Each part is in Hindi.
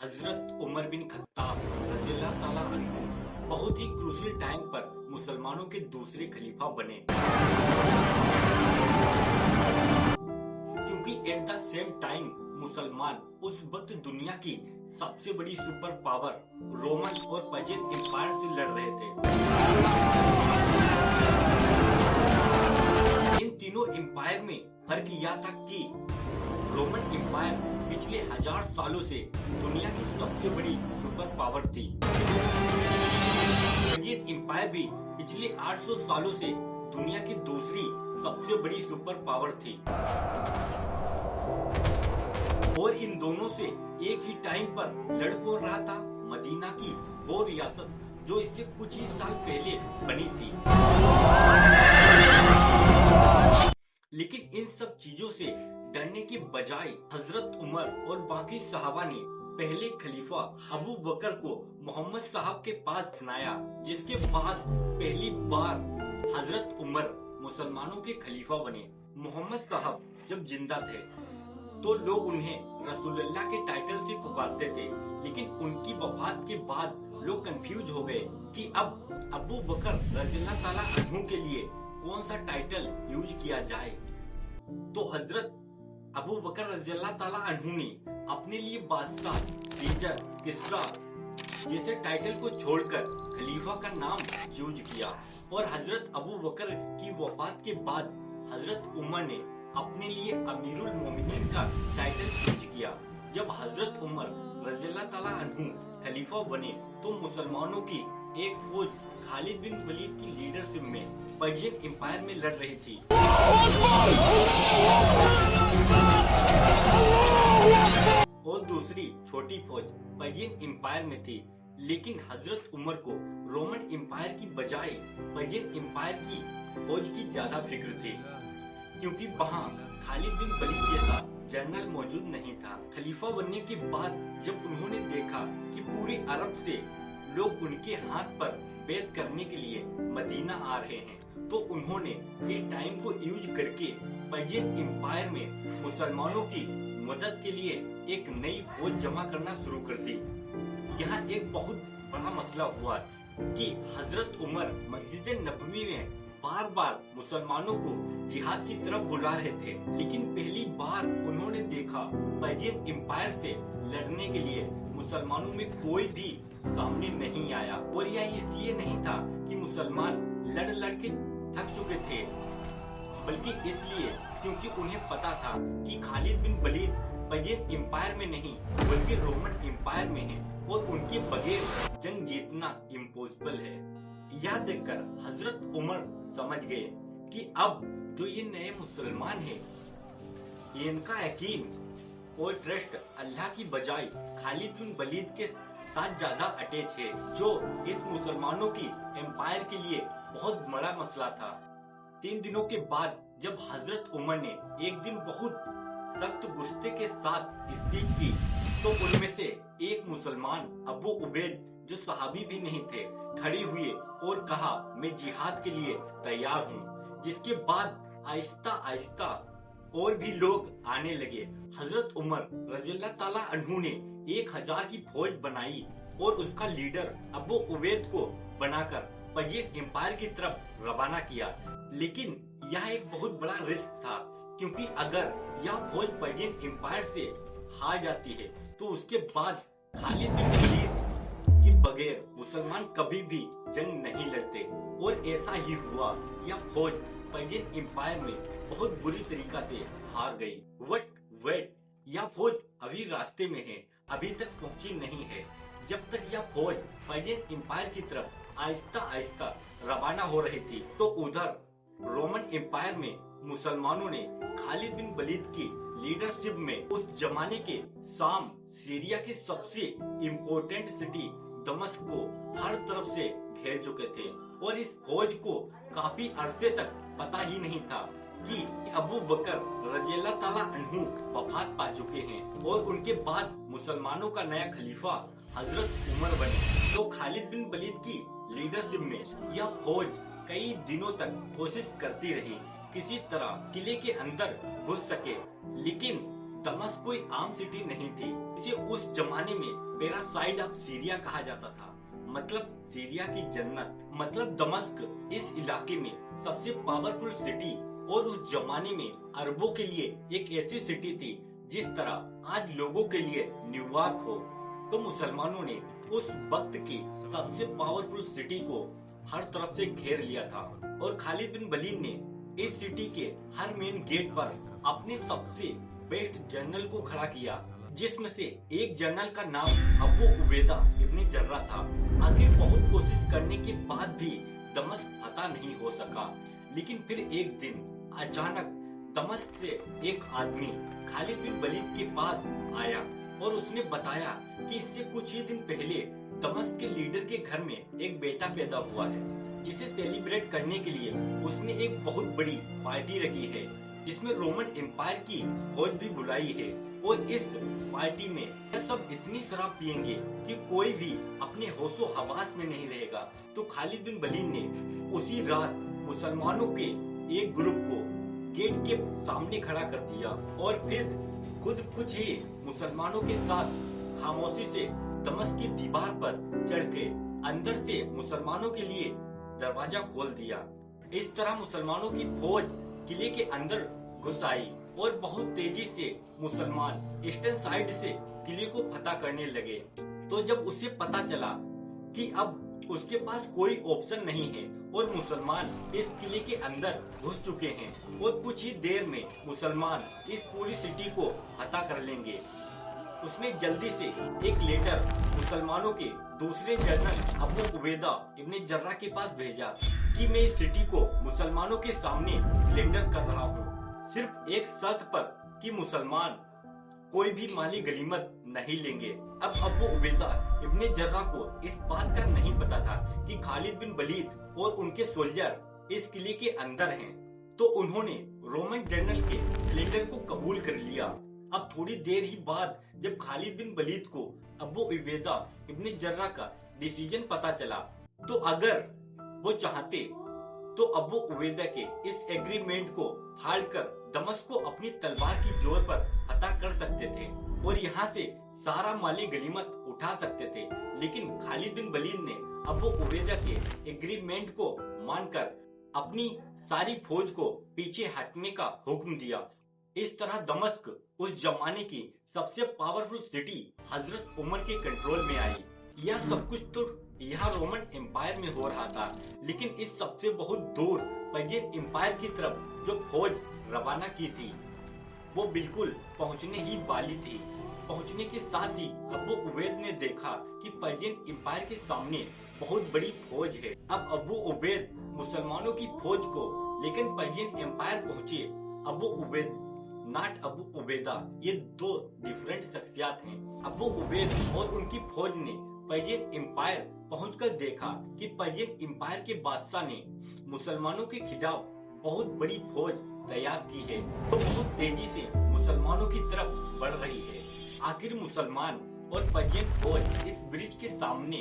हजरत उमर बिन खत्ताब रज़ियल्लाहु ताला अन्हु बहुत ही क्रूशियल टाइम पर मुसलमानों के दूसरे खलीफा बने, क्योंकि एट द सेम टाइम मुसलमान उस वक्त दुनिया की सबसे बड़ी सुपर पावर रोमन और पर्शियन एम्पायर से लड़ रहे थे। इन तीनों एम्पायर में फर्क यह था कि रोमन एम्पायर पिछले 1000 सालों से दुनिया की सबसे बड़ी सुपर पावर थी। पर्शियन एम्पायर भी पिछले 800 सालों से दुनिया की दूसरी सबसे बड़ी सुपर पावर थी और इन दोनों से एक ही टाइम पर लड़ कौन रहा था? मदीना की वो रियासत जो इससे कुछ ही साल पहले बनी थी। लेकिन इन सब चीजों से डरने के बजाय हजरत उमर और बाकी सहाबा ने पहले खलीफा अबू बकर को मोहम्मद साहब के पास सुनाया, जिसके बाद पहली बार हजरत उमर मुसलमानों के खलीफा बने। मोहम्मद साहब जब जिंदा थे तो लोग उन्हें रसूलुल्लाह के टाइटल से पुकारते थे, लेकिन उनकी वफात के बाद लोग कंफ्यूज हो गए कि अब अबू बकर रज़ियल्लाहु ताला अन्हु के लिए कौन सा टाइटल यूज किया जाए। तो हजरत अबू बकर रज़ियल्लाहु ताला अन्हु ने अपने लिए बादशाह, सीजर, किस्रा जैसे टाइटल को छोड़कर खलीफा का नाम यूज किया और हजरत अबू बकर की वफात के बाद हजरत उमर ने अपने लिए अमीरुल मोमिनीन का टाइटल यूज किया। जब हजरत उमर रज़ियल्लाहु ताला अन्हु खलीफा बने तो मुसलमानों की एक फौज खालिद बिन वलीद की लीडरशिप में पर्शियन एम्पायर में लड़ रही थी और दूसरी छोटी फौज पर्शियन एम्पायर में थी। लेकिन हजरत उमर को रोमन एम्पायर की बजाय पर्शियन एम्पायर की फौज की ज्यादा फिक्र थी, क्योंकि वहाँ खालिद बिन वलीद जैसा जनरल मौजूद नहीं था। खलीफा बनने के बाद जब उन्होंने देखा कि पूरे अरब से लोग उनके हाथ पर बैत करने के लिए मदीना आ रहे हैं, तो उन्होंने इस टाइम को यूज करके पर्शियन एम्पायर में मुसलमानों की मदद के लिए एक नई फौज जमा करना शुरू कर दी। यहाँ एक बहुत बड़ा मसला हुआ कि हजरत उमर मस्जिद नबवी में बार बार मुसलमानों को जिहाद की तरफ बुला रहे थे, लेकिन पहली बार उन्होंने देखा पर्शियन एम्पायर से लड़ने के लिए मुसलमानों में कोई भी सामने नहीं आया। और यह इसलिए नहीं था कि मुसलमान लड़ लड़ के थक चुके थे, बल्कि इसलिए क्योंकि उन्हें पता था कि खालिद बिन वलीद पर्शियन एम्पायर में नहीं बल्कि रोमन एम्पायर में है और उनके बगैर जंग जीतना इम्पॉसिबल है। यह देखकर हजरत उमर समझ गए कि अब जो ये नए मुसलमान हैं, इनका यकीन और ट्रस्ट अल्लाह की बजाय खालिद बिन वलीद के साथ ज्यादा अटैच है, जो इस मुसलमानों की एम्पायर के लिए बहुत बड़ा मसला था। 3 दिनों के बाद जब हजरत उमर ने एक दिन बहुत सख्त गुस्से के साथ स्पीच की, तो उनमें से एक मुसलमान अबू उबैद, जो सहाबी भी नहीं थे, खड़े हुए और कहा, मैं जिहाद के लिए तैयार हूँ। जिसके बाद आहिस्ता आहिस्ता और भी लोग आने लगे। हजरत उमर रज़ियल्लाहु ताला अन्हु ने 1000 की फौज बनाई और उसका लीडर अबू उबैद को बनाकर पर्शियन एम्पायर की तरफ रवाना किया। लेकिन यह एक बहुत बड़ा रिस्क था, क्योंकि अगर यह फौज पर्शियन एम्पायर से हार जाती है तो उसके बाद खालिद बिन वलीद के बगैर मुसलमान कभी भी जंग नहीं लड़ते। और ऐसा ही हुआ, यह फौज पर्शियन एम्पायर में बहुत बुरी तरीका से हार गई। वेट, यह फौज अभी रास्ते में है, अभी तक पहुंची नहीं है। जब तक यह फौज पर्शियन एम्पायर की तरफ आहिस्ता आहिस्ता रवाना हो रही थी, तो उधर रोमन एम्पायर में मुसलमानों ने खालिद बिन वलीद की लीडरशिप में उस जमाने के शाम सीरिया की सबसे इम्पोर्टेंट सिटी दमश्क को हर तरफ से घेर चुके थे और इस फौज को काफी अरसे तक पता ही नहीं था कि अबू बकर रज़ियल्लाहु ताला अन्हु वफात पा चुके हैं और उनके बाद मुसलमानों का नया खलीफा हजरत उमर बने। तो खालिद बिन वलीद की लीडरशिप में यह फौज कई दिनों तक कोशिश करती रही किसी तरह किले के अंदर घुस सके, लेकिन दमश्क कोई आम सिटी नहीं थी। इसे उस जमाने में पैरासाइड ऑफ सीरिया कहा जाता था, मतलब सीरिया की जन्नत। मतलब दमश्क इस इलाके में सबसे पावरफुल सिटी और उस जमाने में अरबों के लिए एक ऐसी सिटी थी जिस तरह आज लोगों के लिए न्यूयॉर्क हो। तो मुसलमानों ने उस वक्त की सबसे पावरफुल सिटी को हर तरफ से घेर लिया था और खालिद बिन वलीद ने इस सिटी के हर मेन गेट पर अपने सबसे बेस्ट जनरल को खड़ा किया, जिसमें से एक जनरल का नाम अबू उबैदा इब्न जर्रा था। आखिर बहुत कोशिश करने के बाद भी दमश्क फतह नहीं हो सका, लेकिन फिर एक दिन अचानक दमश्क से एक आदमी खालिद बिन वलीद के पास आया और उसने बताया कि इससे कुछ ही दिन पहले दमश्क के लीडर के घर में एक बेटा पैदा हुआ है, जिसे सेलिब्रेट करने के लिए उसने एक बहुत बड़ी पार्टी रखी है, जिसमें रोमन एम्पायर की फौज भी बुलाई है। और इस पार्टी में यह सब इतनी शराब पियेंगे कि कोई भी अपने होशो हवास में नहीं रहेगा। तो खालिद बिन वलीद ने उसी रात मुसलमानों के एक ग्रुप को गेट के सामने खड़ा कर दिया और फिर खुद कुछ ही मुसलमानों के साथ खामोशी से दमश्क की दीवार पर चढ़ के अंदर से मुसलमानों के लिए दरवाजा खोल दिया। इस तरह मुसलमानों की फौज किले के अंदर घुस आई और बहुत तेजी से मुसलमान ईस्टर्न साइड से किले को फतह करने लगे। तो जब उसे पता चला कि अब उसके पास कोई ऑप्शन नहीं है और मुसलमान इस किले के अंदर घुस चुके हैं और कुछ ही देर में मुसलमान इस पूरी सिटी को फतह कर लेंगे, उसने जल्दी से एक लेटर मुसलमानों के दूसरे जनरल अबू उबैदा इब्न जर्रा के पास भेजा कि मैं इस सिटी को मुसलमानों के सामने सरेंडर कर रहा हूँ, सिर्फ एक शर्त पर कि मुसलमान कोई भी माली गनीमत नहीं लेंगे। अब अबू उबैदा इब्न जर्रा को इस बात का नहीं पता था कि खालिद बिन वलीद और उनके सोल्जर इस किले के अंदर हैं, तो उन्होंने रोमन जनरल के सरेंडर को कबूल कर लिया। अब थोड़ी देर ही बाद जब खालिद बिन वलीद को अबू उबैदा इब्न जर्रा का डिसीजन पता चला, तो अगर वो चाहते तो अबू उबैदा के इस एग्रीमेंट को फाड़कर दमश्क को अपनी तलवार की जोर पर फतह कर सकते थे और यहाँ से सारा माली गनीमत उठा सकते थे। लेकिन खालिद बिन वलीद ने अबू उबैदा के एग्रीमेंट को मानकर अपनी सारी फौज को पीछे हटने का हुक्म दिया। इस तरह दमश्क उस जमाने की सबसे पावरफुल सिटी हजरत उमर के कंट्रोल में आई। यह सब कुछ तो यहाँ रोमन एम्पायर में हो रहा था, लेकिन इस सबसे बहुत दूर पर्शियन एम्पायर की तरफ जो फौज रवाना की थी वो बिल्कुल पहुँचने ही वाली थी। पहुँचने के साथ ही अबू उबैद ने देखा कि पर्शियन एम्पायर के सामने बहुत बड़ी फौज है। अब अबू उबैद मुसलमानों की फौज को लेकिन पर्शियन एम्पायर पहुँचे। अबू उबैद नाट अबू उबैदा, ये दो डिफरेंट शख्सियत हैं। अबू उबैद और उनकी फौज ने पर्शियन एम्पायर पहुंचकर देखा कि पर्शियन एम्पायर के बादशाह ने मुसलमानों के खिलाफ बहुत बड़ी फौज तैयार की है, तो बहुत तेजी से मुसलमानों की तरफ बढ़ रही है। आखिर मुसलमान और पर्शियन फौज इस ब्रिज के सामने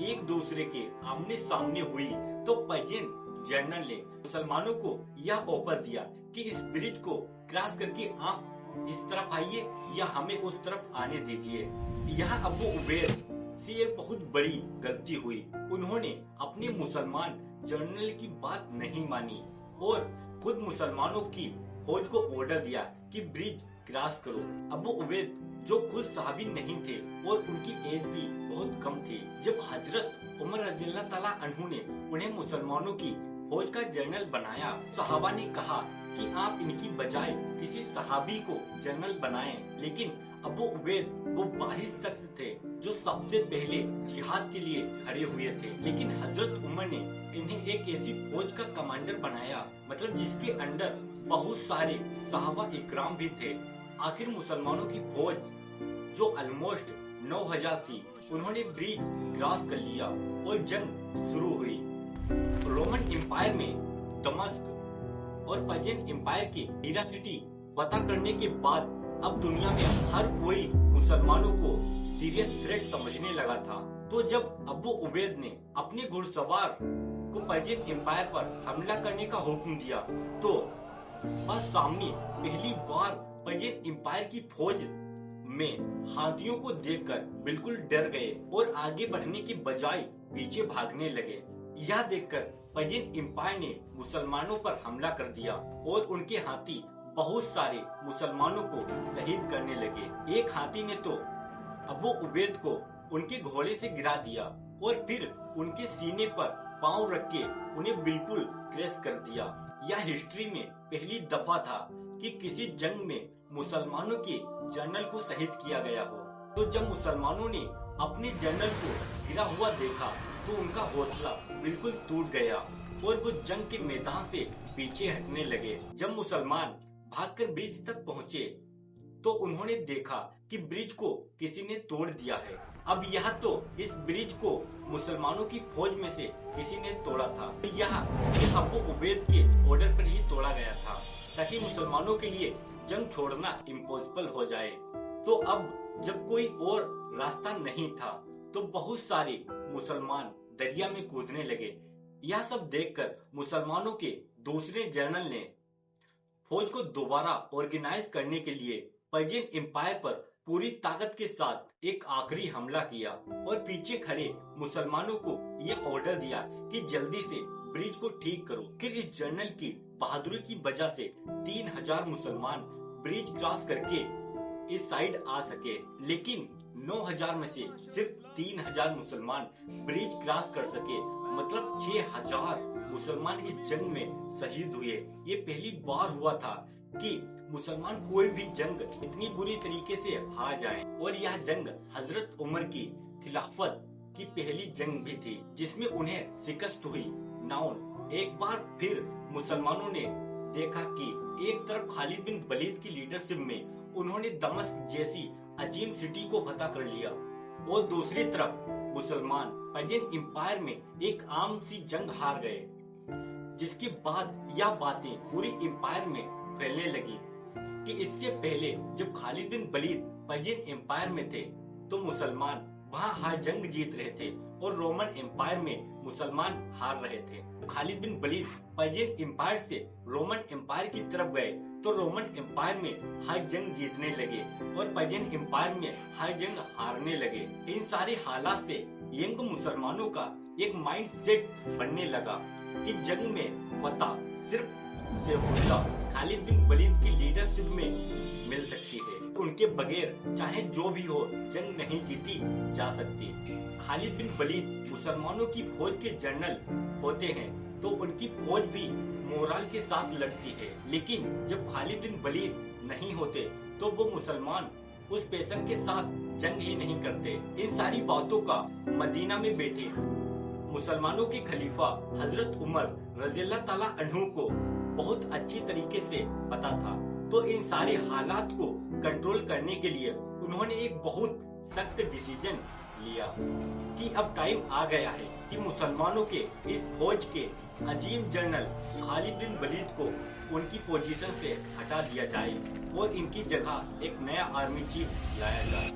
एक दूसरे के आमने सामने हुई, तो पर्शियन जनरल ने मुसलमानों को यह ऑफर दिया कि इस ब्रिज को क्रॉस करके आप इस तरफ आइए या हमें उस तरफ आने दीजिए। यहाँ अबू उबैद से एक बहुत बड़ी गलती हुई। उन्होंने अपने मुसलमान जनरल की बात नहीं मानी और खुद मुसलमानों की फौज को ऑर्डर दिया कि ब्रिज क्रॉस करो। अबू उबैद जो खुद सहाबी नहीं थे और उनकी एज भी बहुत कम थी, जब हजरत उमर रज़ियल्लाहु ताला अन्हु ने उन्हें मुसलमानों की फौज का जनरल बनाया, सहाबा ने कहा कि आप इनकी बजाय किसी सहाबी को जनरल बनाएं। लेकिन अबू उबैद वो बारिश शख्स थे जो सबसे पहले जिहाद के लिए खड़े हुए थे, लेकिन हजरत उमर ने इन्हें एक ऐसी फौज का कमांडर बनाया, मतलब जिसके अंदर बहुत सारे सहाबा इकराम भी थे। आखिर मुसलमानों की फौज जो ऑलमोस्ट 9000 थी, उन्होंने ब्रिज क्रॉस कर लिया और जंग शुरू हुई। रोमन एम्पायर में दमश्क और पर्शियन एम्पायर की हीरा सिटी फतह करने के बाद अब दुनिया में हर कोई मुसलमानों को सीरियस थ्रेट समझने लगा था। तो जब अबू उबैद ने अपने घुड़सवार को पर्शियन एम्पायर पर हमला करने का हुक्म दिया, तो बस सामने पहली बार पर्शियन एम्पायर की फौज में हाथियों को देखकर बिल्कुल डर गए और आगे बढ़ने के बजाय पीछे भागने लगे। यह देखकर पर्शियन एम्पायर ने मुसलमानों पर हमला कर दिया और उनके हाथी बहुत सारे मुसलमानों को शहीद करने लगे। एक हाथी ने तो अबू उबैद को उनके घोड़े से गिरा दिया और फिर उनके सीने पर पांव रख के उन्हें बिल्कुल क्रैश कर दिया। यह हिस्ट्री में पहली दफा था कि किसी जंग में मुसलमानों के जनरल को शहीद किया गया हो। तो जब मुसलमानों ने अपने जनरल को गिरा हुआ देखा तो उनका हौसला बिल्कुल टूट गया और वो जंग के मैदान से पीछे हटने लगे। जब मुसलमान भागकर ब्रिज तक पहुँचे तो उन्होंने देखा कि ब्रिज को किसी ने तोड़ दिया है। अब यह तो इस ब्रिज को मुसलमानों की फौज में से किसी ने तोड़ा था। यह अबू उबैद के ऑर्डर पर ही तोड़ा गया था ताकि मुसलमानों के लिए जंग छोड़ना इम्पॉसिबल हो जाए। तो अब जब कोई और रास्ता नहीं था तो बहुत सारे मुसलमान दरिया में कूदने लगे। यह सब देखकर मुसलमानों के दूसरे जनरल ने फौज को दोबारा ऑर्गेनाइज करने के लिए पर्शियन एम्पायर पर पूरी ताकत के साथ एक आखिरी हमला किया और पीछे खड़े मुसलमानों को यह ऑर्डर दिया कि जल्दी से ब्रिज को ठीक करो। फिर इस जनरल की बहादुरी की वजह से 3000 मुसलमान ब्रिज क्रॉस करके इस साइड आ सके, लेकिन 9000 में से सिर्फ 3000 मुसलमान ब्रिज क्रॉस कर सके। मतलब 6000 मुसलमान इस जंग में शहीद हुए। ये पहली बार हुआ था कि मुसलमान कोई भी जंग इतनी बुरी तरीके से हार जाएं। और यह जंग हजरत उमर की खिलाफत की पहली जंग भी थी जिसमें उन्हें शिकस्त हुई। नाउन एक बार फिर मुसलमानों ने देखा कि एक तरफ खालिद बिन वलीद की लीडरशिप में उन्होंने दमश्क जैसी अजीम सिटी को फतह कर लिया और दूसरी तरफ मुसलमान पर्शियन एम्पायर में एक आम सी जंग हार गए, जिसके बाद यह बातें पूरी एम्पायर में फैलने लगी कि इससे पहले जब खालिद बिन वलीद पर्शियन एम्पायर में थे तो मुसलमान वहां हर जंग जीत रहे थे और रोमन एम्पायर में मुसलमान हार रहे थे। खालिद बिन वलीद पर्शियन एम्पायर से रोमन एम्पायर की तरफ गए तो रोमन एम्पायर में हर जंग जीतने लगे और पर्शियन एम्पायर में हर जंग हारने लगे। इन सारे हालात से यंग मुसलमानों का एक माइंड सेट बनने लगा कि जंग में फतह सिर्फ खालिद बिन वलीद की लीडरशिप में मिल सकती है। उनके बगैर चाहे जो भी हो जंग नहीं जीती जा सकती। खालिद बिन वलीद मुसलमानों की फौज के जनरल होते हैं तो उनकी फौज भी मोराल के साथ लड़ती है, लेकिन जब खालिद बिन वलीद नहीं होते तो वो मुसलमान उस पैशन के साथ जंग ही नहीं करते। इन सारी बातों का मदीना में बैठे मुसलमानों के खलीफा हजरत उमर रज़ियल्लाहु ताला अन्हु को बहुत अच्छी तरीके से पता था। तो इन सारे हालात को कंट्रोल करने के लिए उन्होंने एक बहुत सख्त डिसीजन लिया कि अब टाइम आ गया है कि मुसलमानों के इस फौज के अजीम जनरल खालिद बिन वलीद को उनकी पोजीशन से हटा दिया जाए और इनकी जगह एक नया आर्मी चीफ लाया जाए।